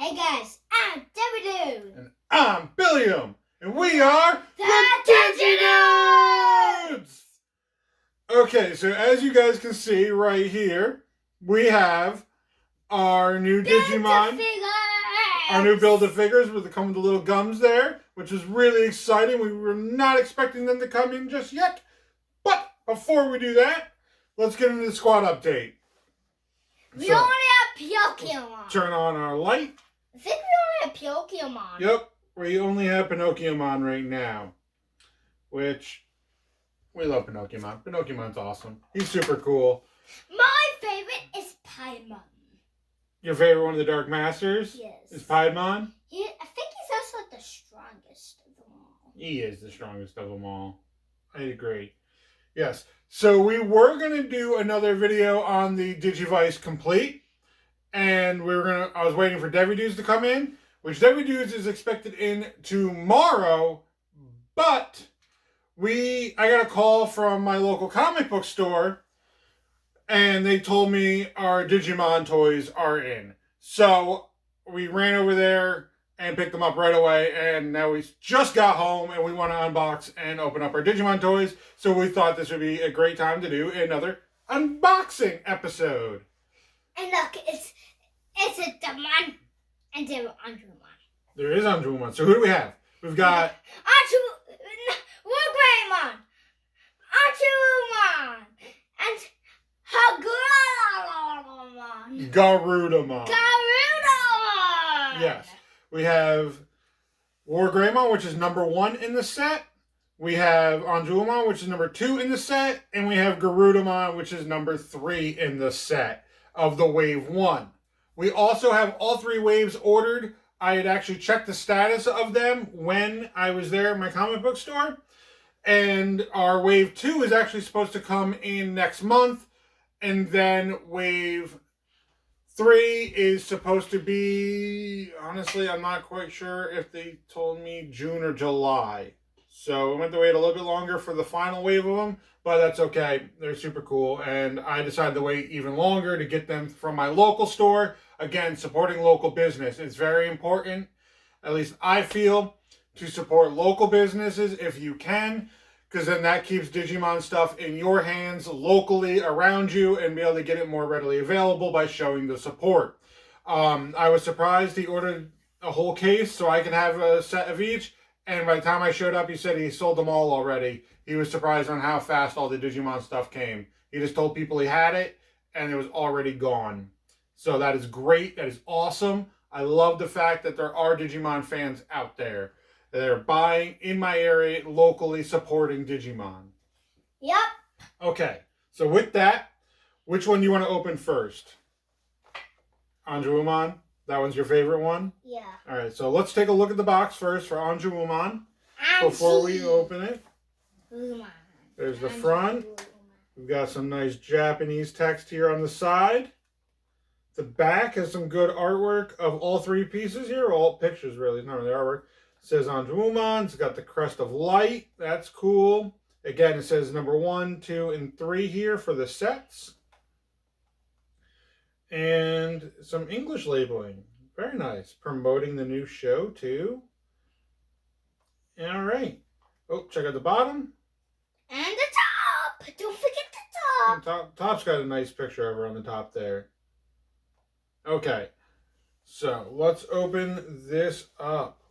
Hey guys, I'm Digi-Dudes. And I'm Billiam. And we are the Digi-Dudes! Okay, so as you guys can see right here, we have our new Digimon. Our new Build-A-Figures with the little gums there, which is really exciting. We were not expecting them to come in just yet. But before we do that, let's get into the squad update. We only have Pokemon. Turn on our light. I think we only have Pokemon. Yep, we only have Pinocchiomon right now. Which, we love Pinocchiomon. Pinocchiomon's awesome. He's super cool. My favorite is Paimon. Your favorite one of the Dark Masters? Yes. Is Piedmon? I think he's also the strongest of them all. He is the strongest of them all. I agree. Yes. So we were going to do another video on the Digivice Complete. And I was waiting for Digi-Dudes to come in. Which Digi-Dudes is expected in tomorrow. But I got a call from my local comic book store. And they told me our Digimon toys are in. So we ran over there and picked them up right away. And now we just got home and we want to unbox and open up our Digimon toys. So we thought this would be a great time to do another unboxing episode. And look, it's a Demon and Andromon. There is Andromon. So who do we have? We've got Wargreymon, Andromon, and Garudaman. Garudaman! Yes. We have Wargreymon, which is number 1 in the set. We have Untitled, which is number 2 in the set. And we have Garudaman, which is number 3 in the set of the Wave 1. We also have all 3 waves ordered. I had actually checked the status of them when I was there at my comic book store. And our Wave 2 is actually supposed to come in next month. And then Wave 3 is supposed to be, honestly, I'm not quite sure if they told me June or July. So we went to wait a little bit longer for the final wave of them, but that's okay. They're super cool. And I decided to wait even longer to get them from my local store. Again, supporting local business. It's very important, at least I feel, to support local businesses if you can. Because then that keeps Digimon stuff in your hands locally around you and be able to get it more readily available by showing the support. I was surprised he ordered a whole case so I could have a set of each. And by the time I showed up, he said he sold them all already. He was surprised on how fast all the Digimon stuff came. He just told people he had it and it was already gone. So that is great. That is awesome. I love the fact that there are Digimon fans out there. They're buying in my area, locally supporting Digimon. Yep. Okay, so with that, which one do you want to open first? Andromon? That one's your favorite one? Yeah. All right, so let's take a look at the box first for Andromon before we open it. There's the front. We've got some nice Japanese text here on the side. The back has some good artwork of all 3 pieces here. All pictures, really. It's not really artwork. It says Andromon. It's got the crest of light. That's cool. Again, it says number 1, 2, and 3 here for the sets. And some English labeling. Very nice. Promoting the new show, too. All right. Oh, check out the bottom. And the top. Don't forget the top. Top's got a nice picture of her on the top there. Okay. So, let's open this up.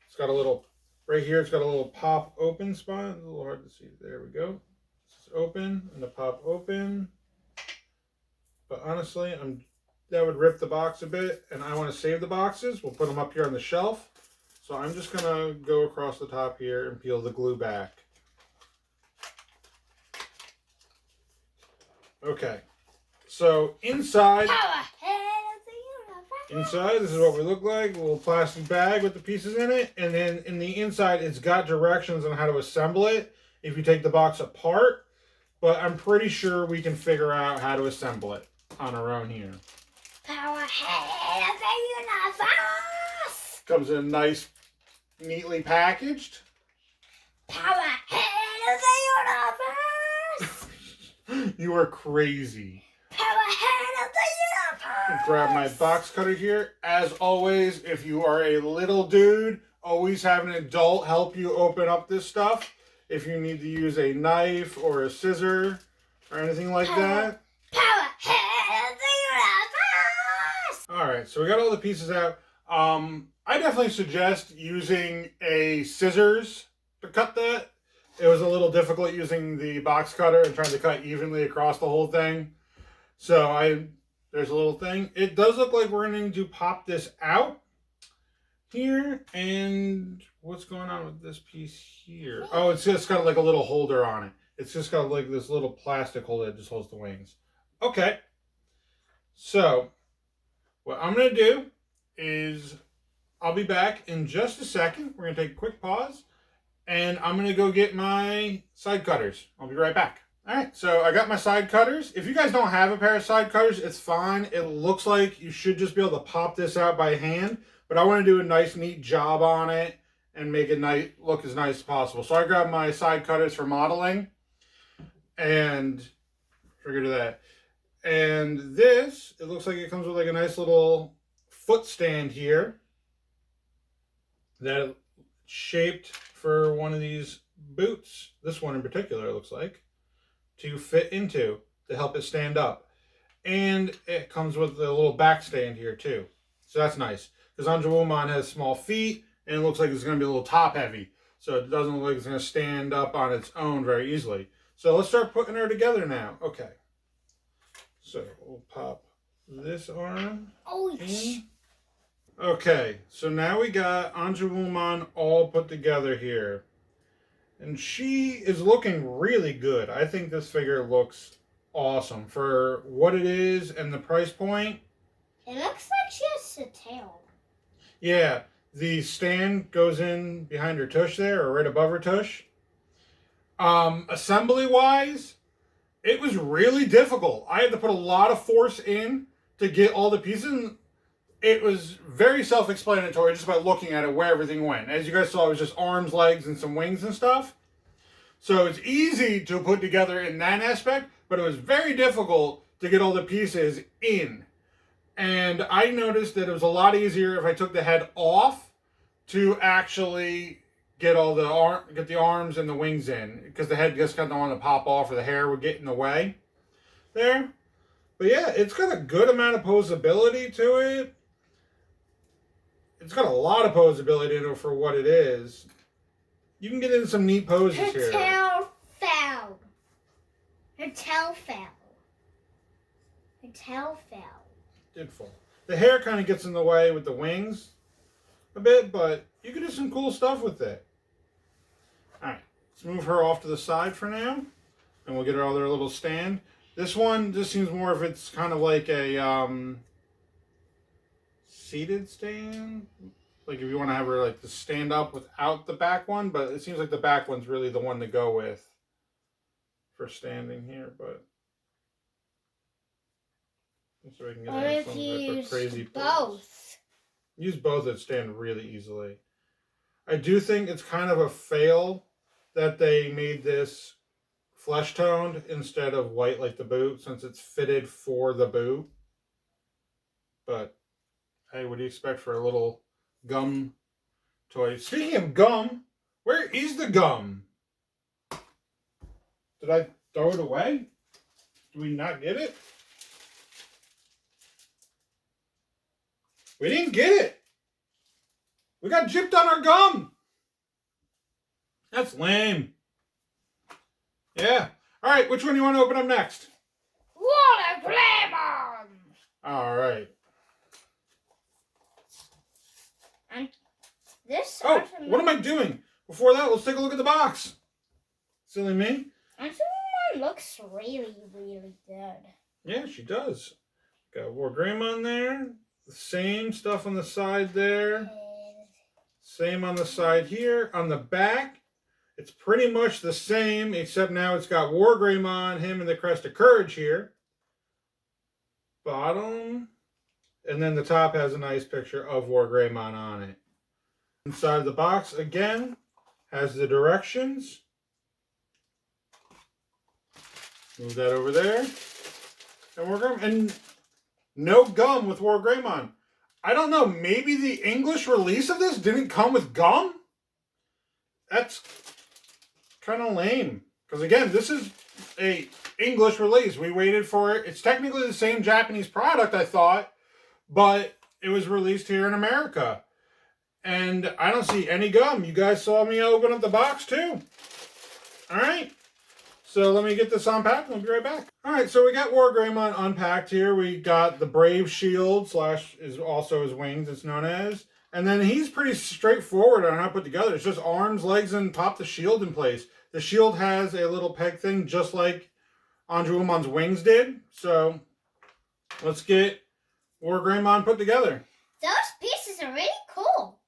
It's got a little, right here, it's got a little pop open spot. It's a little hard to see. There we go. It's open and the pop open. But honestly, that would rip the box a bit. And I want to save the boxes. We'll put them up here on the shelf. So I'm just going to go across the top here and peel the glue back. Okay. So inside, this is what we look like. A little plastic bag with the pieces in it. And then in the inside, it's got directions on how to assemble it if you take the box apart. But I'm pretty sure we can figure out how to assemble it on our own here. Comes in nice, neatly packaged. You are crazy. Grab my box cutter here. As always, if you are a little dude, always have an adult help you open up this stuff. If you need to use a knife or a scissor or anything like that. Alright, so we got all the pieces out. I definitely suggest using a scissors to cut that. It was a little difficult using the box cutter and trying to cut evenly across the whole thing. So there's a little thing. It does look like we're going to pop this out here. And what's going on with this piece here? Oh, it's just got like a little holder on it. It's just got like this little plastic holder that just holds the wings. Okay. So what I'm going to do is I'll be back in just a second. We're going to take a quick pause. And I'm going to go get my side cutters. I'll be right back. Alright, so I got my side cutters. If you guys don't have a pair of side cutters, it's fine. It looks like you should just be able to pop this out by hand. But I want to do a nice, neat job on it and make it look as nice as possible. So I grabbed my side cutters for modeling. And figure that. And this, it looks like it comes with like a nice little foot stand here. That shaped for one of these boots. This one in particular, it looks like. To fit into to help it stand up. And it comes with a little back stand here too. So that's nice. Because Anjouman has small feet and it looks like it's going to be a little top heavy. So it doesn't look like it's going to stand up on its own very easily. So let's start putting her together now. Okay. So we'll pop this arm in. Okay. So now we got Anjouman all put together here. And she is looking really good. I think this figure looks awesome for what it is and the price point. It looks like she has a tail. Yeah, the stand goes in behind her tush there, or right above her tush. Assembly-wise, it was really difficult. I had to put a lot of force in to get all the pieces. It was very self-explanatory just by looking at it where everything went. As you guys saw, it was just arms, legs, and some wings and stuff. So it's easy to put together in that aspect, but it was very difficult to get all the pieces in. And I noticed that it was a lot easier if I took the head off to actually get all the arms and the wings in, because the head just kind of wanted to pop off or the hair would get in the way there. But yeah, it's got a good amount of posability to it. It's got a lot of posability in it for what it is. You can get in some neat poses here. Her tail fell. Her tail fell. Her tail fell. Did fall. The hair kind of gets in the way with the wings a bit, but you can do some cool stuff with it. Alright, let's move her off to the side for now. And we'll get her other little stand. This one just seems more if it's kind of like a seated stand. Like if you want to have her like to stand up without the back one, but it seems like the back one's really the one to go with for standing here. But so we can get her some type of crazy pose. Use both that stand really easily. I do think it's kind of a fail that they made this flesh toned instead of white like the boot, since it's fitted for the boot. But hey, what do you expect for a little gum toy? Speaking of gum, where is the gum? Did I throw it away? Do we not get it? We didn't get it. We got gypped on our gum. That's lame. Yeah. All right, which one do you want to open up next? Wargreymon! All right. And this. Oh, what am I doing? Before that, let's take a look at the box. Silly me. Anjouman looks really, really good. Yeah, she does. Got Wargreymon there. The same stuff on the side there. Same on the side here. On the back, it's pretty much the same, except now it's got Wargreymon, him, and the Crest of Courage here. Bottom. And then the top has a nice picture of Wargreymon on it. Inside the box, again, has the directions. Move that over there. And No gum with Wargreymon. I don't know. Maybe the English release of this didn't come with gum? That's kind of lame. Because again, this is a English release. We waited for it. It's technically the same Japanese product, I thought, but it was released here in America. And I don't see any gum. You guys saw me open up the box too. Alright. So let me get this unpacked and we'll be right back. Alright, so we got Wargreymon unpacked here. We got the Brave Shield, slash is also his wings, it's known as. And then he's pretty straightforward on how to put together. It's just arms, legs, and pop the shield in place. The shield has a little peg thing just like Anjuumon's wings did. So let's get Wargreymon put together. Those pieces are really cool.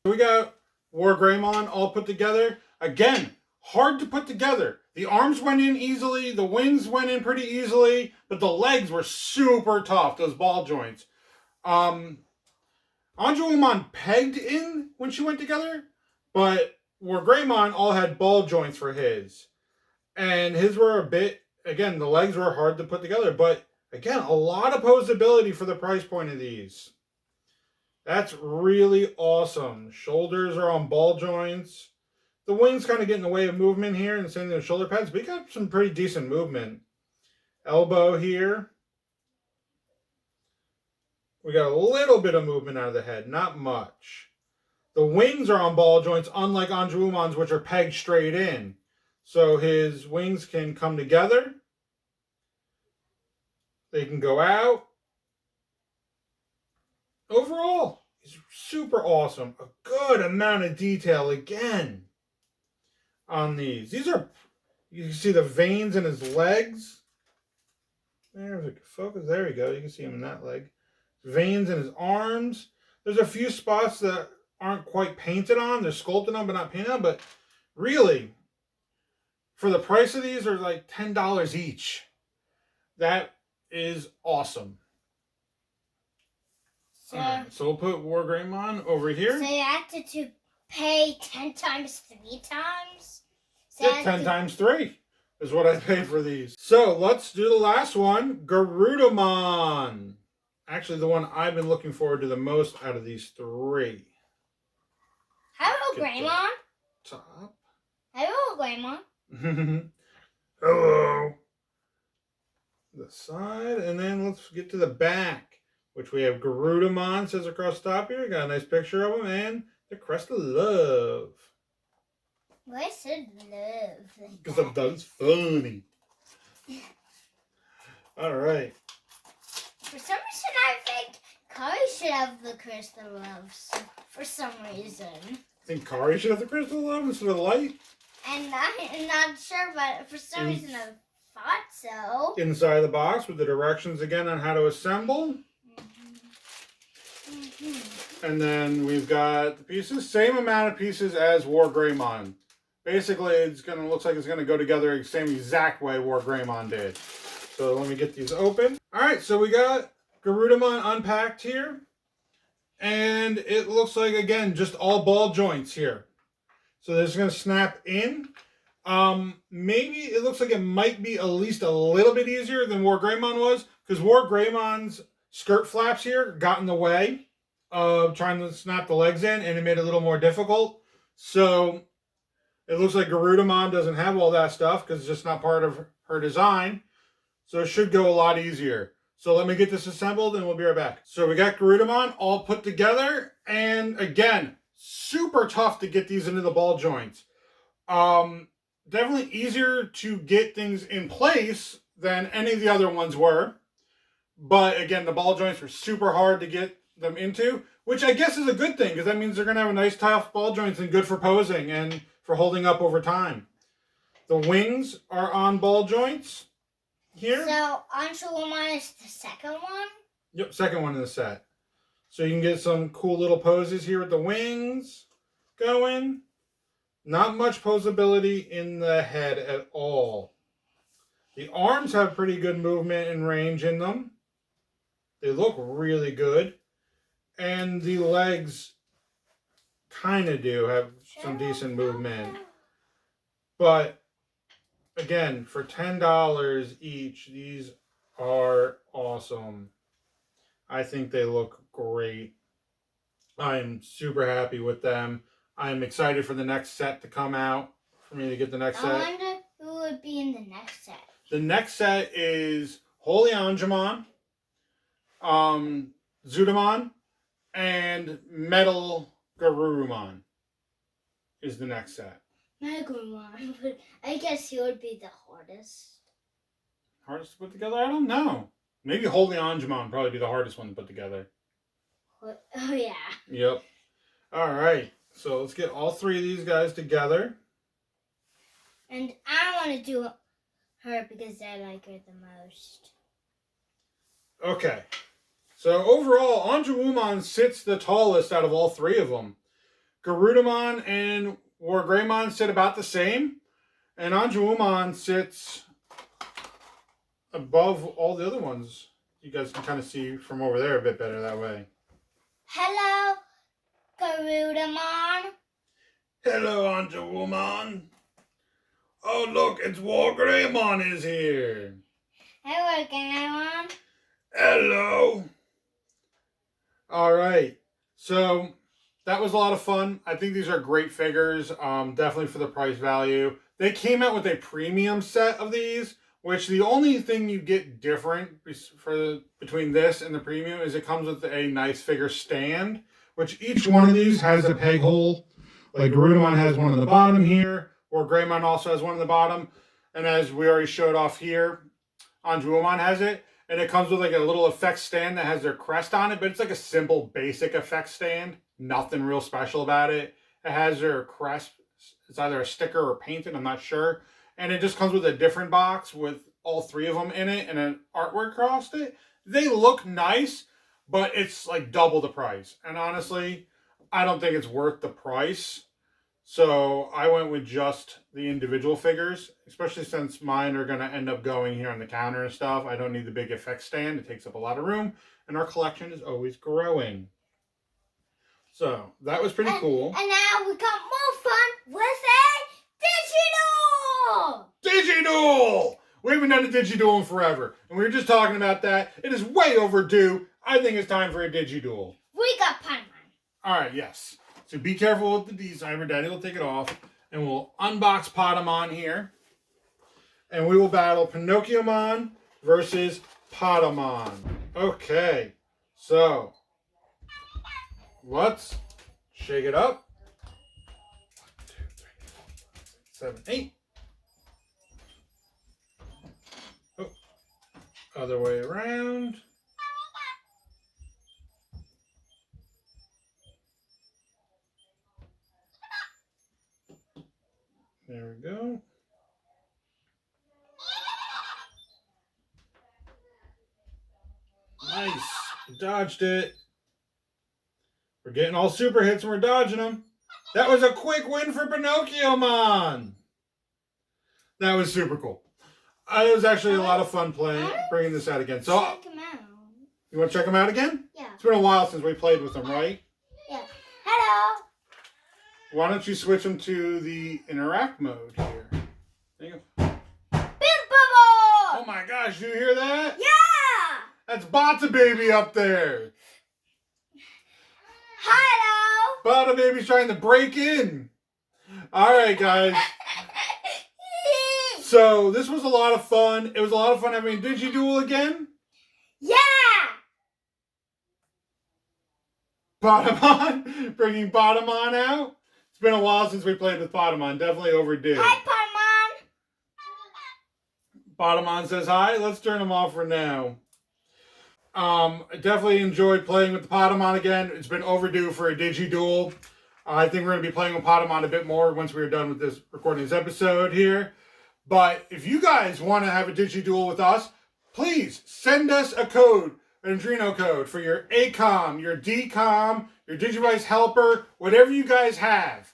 We got Wargreymon all put together. Again, hard to put together. The arms went in easily, the wings went in pretty easily, but the legs were super tough, those ball joints. Anjuumon pegged in when she went together, but Wargreymon all had ball joints for his. And his were a bit, again, the legs were hard to put together, but again, a lot of posability for the price point of these. That's really awesome. Shoulders are on ball joints. The wings kind of get in the way of movement here, and same thing with shoulder pads, but you got some pretty decent movement. Elbow here. We got a little bit of movement out of the head, not much. The wings are on ball joints, unlike Anjuumon's, which are pegged straight in. So his wings can come together. They can go out. Overall, he's super awesome. A good amount of detail again on these. These are, you can see the veins in his legs. There's a focus. There we go. You can see him in that leg. Veins in his arms. There's a few spots that aren't quite painted on. They're sculpted on, but not painted on. But really, for the price of these, are like $10 each. That is awesome. So we'll put Wargreymon over here. So you have to pay 10 times 3 times? So Yeah, 10 times 3 is what I paid for these. So let's do the last one, Garudaman. Actually, the one I've been looking forward to the most out of these 3. Hello, Greymon. Top. Hello, Greymon. Hello. The side, and then let's get to the back, which we have Garudaman, says across the top here. Got a nice picture of him, and the crest of love. Why should love? Because I'm done. It's funny. All right. For some reason, I think Kari should have the crystal loves. For some reason. I think Kari should have the crystal love instead of the light. And I'm not sure, but for some reason I thought so. Inside the box with the directions again on how to assemble. And then we've got the pieces. Same amount of pieces as Wargreymon. Basically, it's gonna looks like it's gonna go together the same exact way Wargreymon did. So let me get these open. All right, so we got Garudaman unpacked here, and it looks like again just all ball joints here. So this is gonna snap in. Maybe it looks like it might be at least a little bit easier than Wargreymon was, because Wargreymon's skirt flaps here got in the way of trying to snap the legs in, and it made it a little more difficult. So it looks like Garudaman doesn't have all that stuff because it's just not part of her design. So it should go a lot easier. So let me get this assembled and we'll be right back. So we got Garudaman all put together, and again, super tough to get these into the ball joints. Definitely easier to get things in place than any of the other ones were. But again, the ball joints were super hard to get them into, which I guess is a good thing because that means they're going to have a nice tough ball joints and good for posing and for holding up over time. The wings are on ball joints here. So Anjuuman is the second one? Yep, second one in the set. So you can get some cool little poses here with the wings going. Not much posability in the head at all. The arms have pretty good movement and range in them. They look really good. And the legs kind of do have some decent movement. But again, for $10 each, these are awesome. I think they look great. I'm super happy with them. I'm excited for the next set to come out. For me to get the next set. I wonder who would be in the next set. The next set is Holy Angemon, Zudamon, and Metal Garurumon is the next set. Megalomon, but I guess he would be the hardest. Hardest to put together? I don't know. Maybe Holy Angemon would probably be the hardest one to put together. Oh, yeah. Yep. All right. So let's get all three of these guys together. And I want to do her because I like her the most. Okay. So overall, Anjumon sits the tallest out of all three of them. Garudaman and Wargreymon sit about the same. And Anjumon sits above all the other ones. You guys can kind of see from over there a bit better that way. Hello, Garudaman. Hello, Anjumon. Oh, look, it's Wargreymon is here. Hey, Wargreymon. Hello. All right. So that was a lot of fun. I think these are great figures. Definitely for the price value. They came out with a premium set of these, which the only thing you get different between this and the premium is it comes with a nice figure stand, which each one of these has a peg hole. Like Garudaman has one on the bottom here, or Greymon also has one on the bottom. And as we already showed off here, Anjumon has it. And it comes with like a little effect stand that has their crest on it, but it's like a simple, basic effect stand. Nothing real special about it. It has their crest. It's either a sticker or painted, I'm not sure. And it just comes with a different box with all three of them in it and an artwork across it. They look nice, but it's like double the price. And honestly, I don't think it's worth the price. So I went with just the individual figures, especially since mine are going to end up going here on the counter and stuff. I don't need the big effect stand. It takes up a lot of room, and our collection is always growing. So that was pretty cool. And now we got more fun with a Digi-Dude! Digi-Duel! We haven't done a Digi-Duel in forever, and we were just talking about that. It is way overdue. I think it's time for a Digi-Duel. We got Paimon. All right, yes. So be careful with the D-Cyber. Daddy will take it off. And we'll unbox Patamon here. And we will battle Pinocchiomon versus Patamon. Okay. So, let's shake it up. 1, 2, 3, 4, 5, 6, 7, 8. Oh. Other way around. There we go. Nice. Dodged it. We're getting all super hits and we're dodging them. That was a quick win for Pinocchiomon. That was super cool. It was actually a lot of fun bringing this out again. So, check him out. You want to check them out again? Yeah. It's been a while since we played with them, right? Yeah. Hello. Why don't you switch them to the interact mode here? There you go. Bubble! Oh my gosh, you hear that? Yeah! That's Bata Baby up there. Hello! Bata Baby's trying to break in. Alright, guys. So, this was a lot of fun. It was a lot of fun having a Digi-Duel again. Yeah! Patamon, bringing Patamon out. It's been a while since we played with Patamon. Definitely overdue. Hi, Paimon. Patamon says hi. Let's turn him off for now. I definitely enjoyed playing with the Patamon again. It's been overdue for a Digi-Duel. I think we're going to be playing with Patamon a bit more once we're done with this recording this episode here. But if you guys want to have a Digi-Duel with us, please send us a code, an Adreno code for your ACOM, your DCOM, your Digivice Helper, whatever you guys have.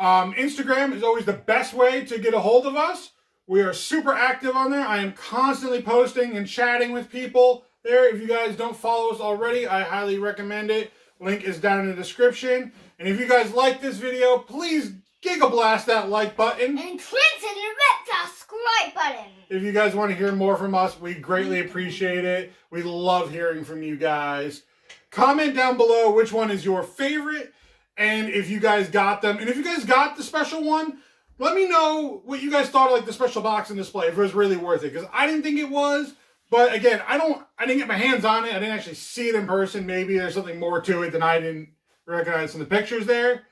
Instagram is always the best way to get a hold of us. We are super active on there. I am constantly posting and chatting with people there. If you guys don't follow us already, I highly recommend it. Link is down in the description. And if you guys like this video, please Giga Blast that like button. And click to the red subscribe like button. If you guys want to hear more from us, we greatly appreciate it. We love hearing from you guys. Comment down below which one is your favorite, and if you guys got them. And if you guys got the special one, let me know what you guys thought of like the special box and display, if it was really worth it. Because I didn't think it was. But again, I didn't get my hands on it. I didn't actually see it in person. Maybe there's something more to it than I didn't recognize in the pictures there.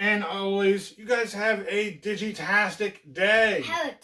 And always, you guys have a Digitastic day. Have a